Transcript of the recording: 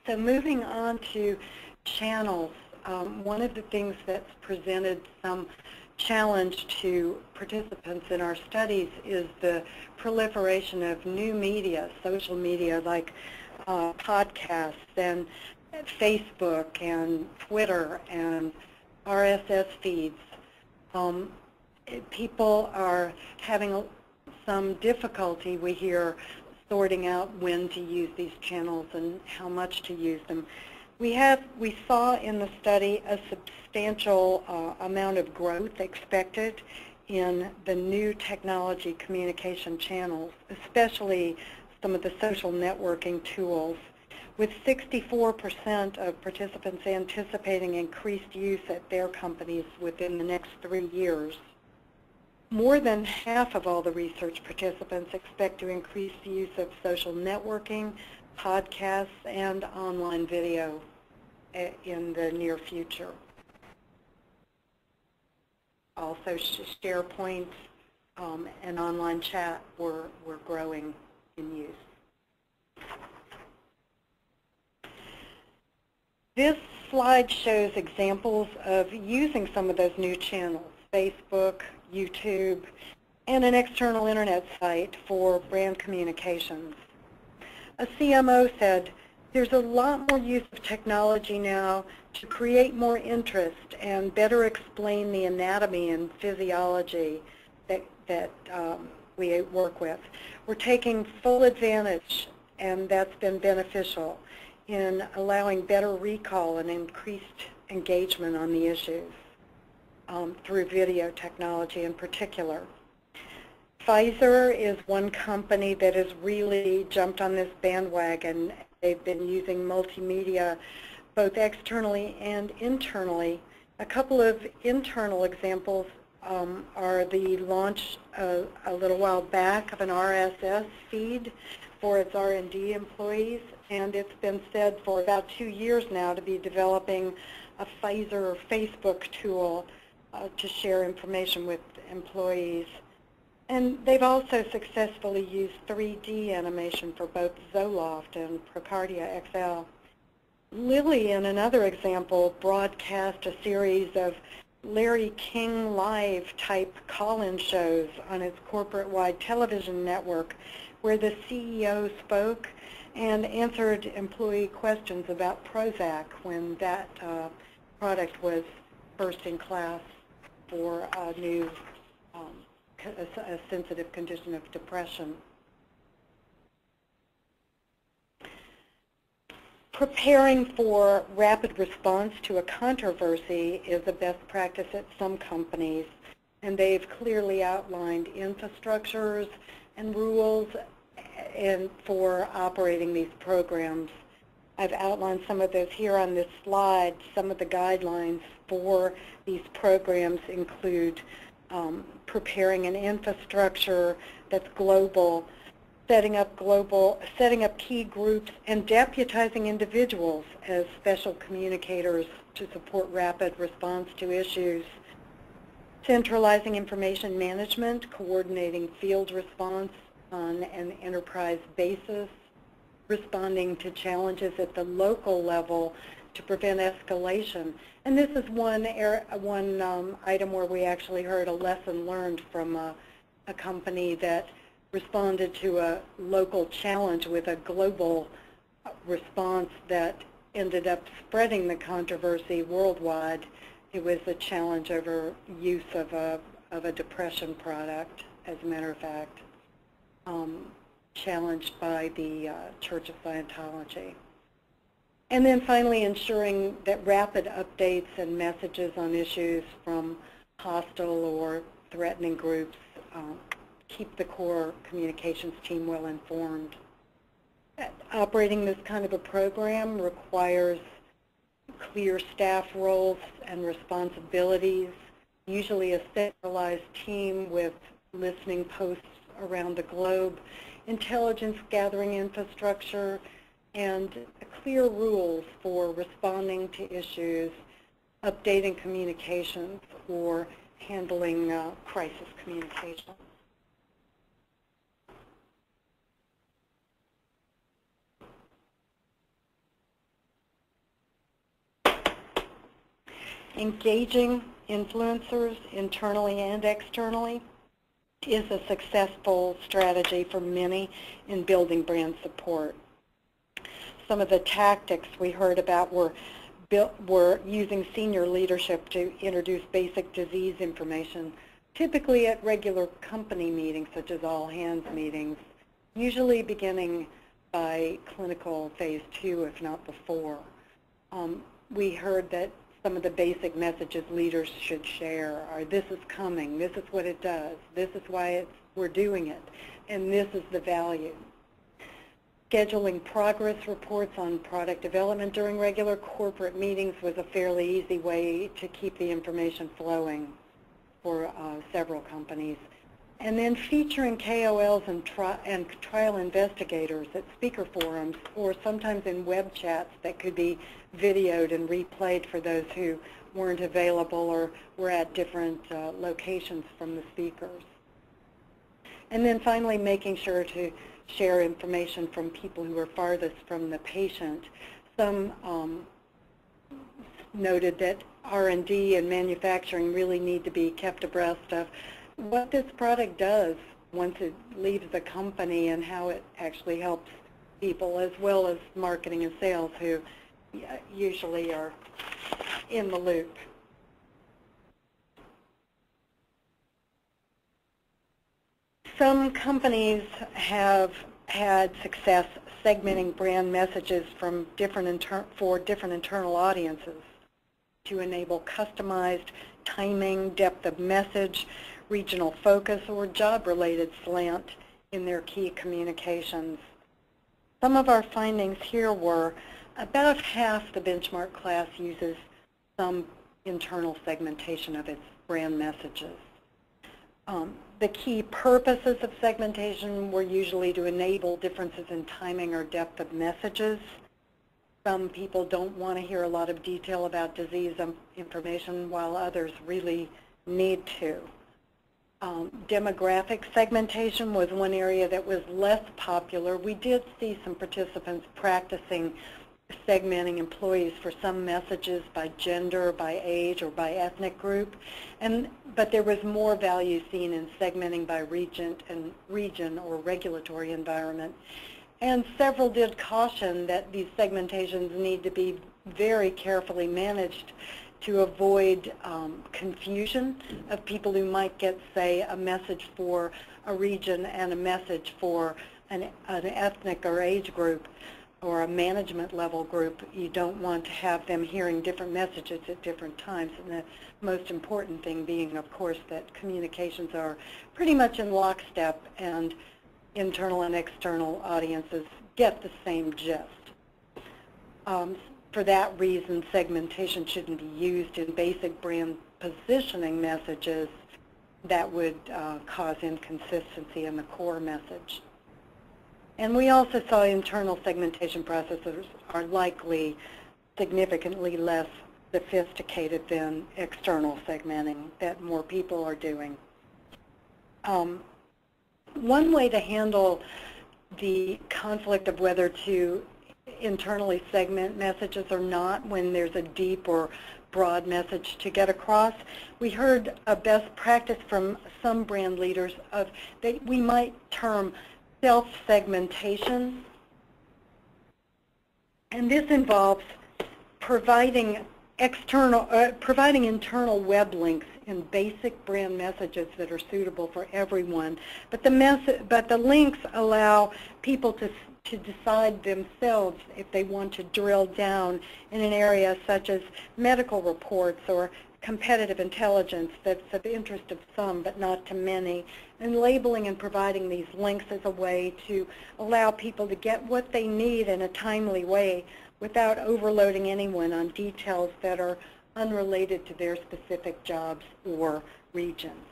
So moving on to channels, one of the things that's presented some challenge to participants in our studies is the proliferation of new media, social media like podcasts and Facebook and Twitter and RSS feeds. People are having some difficulty, we hear, sorting out when to use these channels and how much to use them. We saw in the study a substantial amount of growth expected in the new technology communication channels, especially some of the social networking tools, with 64% of participants anticipating increased use at their companies within the next 3 years. More than half of all the research participants expect to increase the use of social networking, podcasts, and online video in the near future. Also, SharePoint and online chat were growing in use. This slide shows examples of using some of those new channels, Facebook, YouTube, and an external internet site for brand communications. A CMO said, there's a lot more use of technology now to create more interest and better explain the anatomy and physiology that we work with. We're taking full advantage, and that's been beneficial in allowing better recall and increased engagement on the issues through video technology in particular. Pfizer is one company that has really jumped on this bandwagon. They've been using multimedia both externally and internally. A couple of internal examples are the launch a little while back of an RSS feed for its R&D employees, and it's been said for about 2 years now to be developing a Pfizer Facebook tool to share information with employees. And they've also successfully used 3D animation for both Zoloft and Procardia XL. Lilly, in another example, broadcast a series of Larry King Live type call-in shows on its corporate-wide television network where the CEO spoke and answered employee questions about Prozac when that product was first in class for a new a sensitive condition of depression. Preparing for rapid response to a controversy is a best practice at some companies, and they've clearly outlined infrastructures and rules for operating these programs. I've outlined some of those here on this slide. Some of the guidelines for these programs include preparing an infrastructure that's global, setting up key groups, and deputizing individuals as special communicators to support rapid response to issues, centralizing information management, coordinating field response on an enterprise basis, responding to challenges at the local level to prevent escalation. And this is one item where we actually heard a lesson learned from a company that responded to a local challenge with a global response that ended up spreading the controversy worldwide. It was a challenge over use of a depression product, as a matter of fact, challenged by the Church of Scientology. And then finally, ensuring that rapid updates and messages on issues from hostile or threatening groups keep the core communications team well informed. Operating this kind of a program requires clear staff roles and responsibilities, usually a centralized team with listening posts around the globe, intelligence gathering infrastructure, and clear rules for responding to issues, updating communications, or handling crisis communications. Engaging influencers internally and externally is a successful strategy for many in building brand support. Some of the tactics we heard about were using senior leadership to introduce basic disease information, typically at regular company meetings such as all-hands meetings, usually beginning by clinical phase 2, if not before. We heard that some of the basic messages leaders should share are, this is coming, this is what it does, this is why we're doing it, and this is the value. Scheduling progress reports on product development during regular corporate meetings was a fairly easy way to keep the information flowing for several companies. And then featuring KOLs and trial investigators at speaker forums, or sometimes in web chats that could be videoed and replayed for those who weren't available or were at different locations from the speakers. And then finally, making sure to share information from people who are farthest from the patient. Some noted that R&D and manufacturing really need to be kept abreast of what this product does once it leaves the company and how it actually helps people, as well as marketing and sales, who usually are in the loop. Some companies have had success segmenting brand messages from different internal audiences to enable customized timing, depth of message, regional focus, or job-related slant in their key communications. Some of our findings here were about half the benchmark class uses some internal segmentation of its brand messages. The key purposes of segmentation were usually to enable differences in timing or depth of messages. Some people don't want to hear a lot of detail about disease information, while others really need to. Demographic segmentation was one area that was less popular. We did see some participants practicing segmenting employees for some messages by gender, by age, or by ethnic group, but there was more value seen in segmenting by region or regulatory environment. And several did caution that these segmentations need to be very carefully managed to avoid confusion of people who might get, say, a message for a region and a message for an ethnic or age group or a management level group. You don't want to have them hearing different messages at different times. And the most important thing being, of course, that communications are pretty much in lockstep and internal and external audiences get the same gist. For that reason, segmentation shouldn't be used in basic brand positioning messages that would cause inconsistency in the core message. And we also saw internal segmentation processes are likely significantly less sophisticated than external segmenting that more people are doing. One way to handle the conflict of whether to internally segment messages or not when there's a deep or broad message to get across, we heard a best practice from some brand leaders of that we might term self-segmentation. And this involves providing internal web links in basic brand messages that are suitable for everyone. But the links allow people to decide themselves if they want to drill down in an area such as medical reports or competitive intelligence that's of interest of some but not to many. And labeling and providing these links is a way to allow people to get what they need in a timely way without overloading anyone on details that are unrelated to their specific jobs or regions.